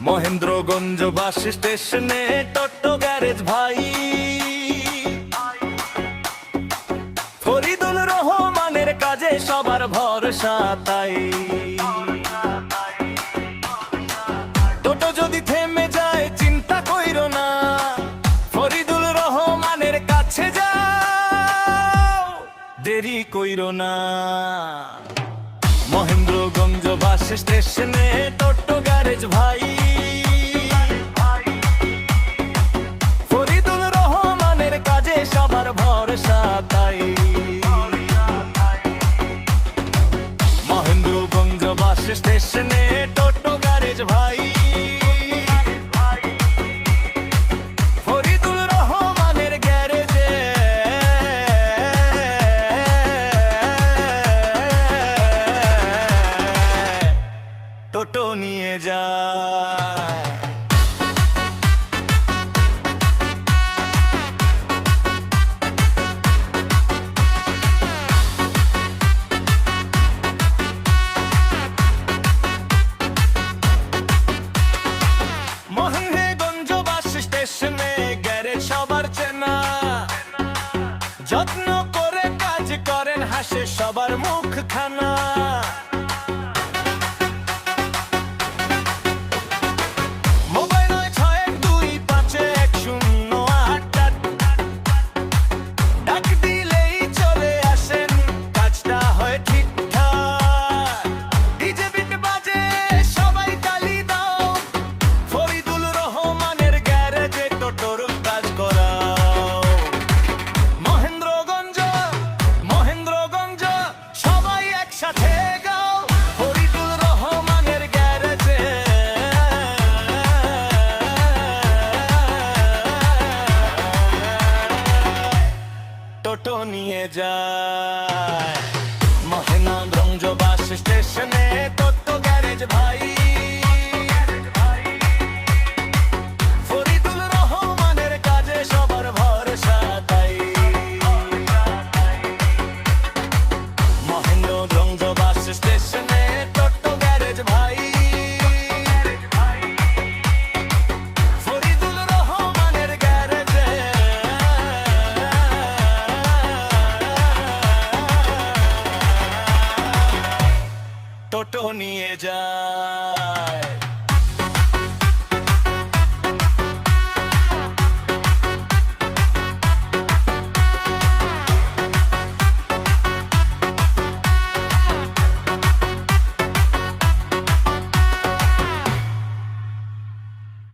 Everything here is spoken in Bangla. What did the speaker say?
মহেন্দ্রগঞ্জ বাস স্টেশনে টোটো গ্যারেজ ভাই, ফরিদুল রহমানের কাজে সবার ভরসা তাই। টোটো যদি থেমে যায় চিন্তা কইরো না, ফরিদুল রহমানের কাছে যাও, দেরি কইরো না। মহেন্দ্রগঞ্জ বাস স্টেশনে টোটো গ্যারেজ ভাই, ফরিদুল রহমানের কাজে সবার ভরসা তাই। মহেন্দ্রগঞ্জ বাস স্টেশনে টোটো গ্যারেজ ভাই, ফরিদুল রহমানের গ্যারেজে টোটো নিয়ে যায়।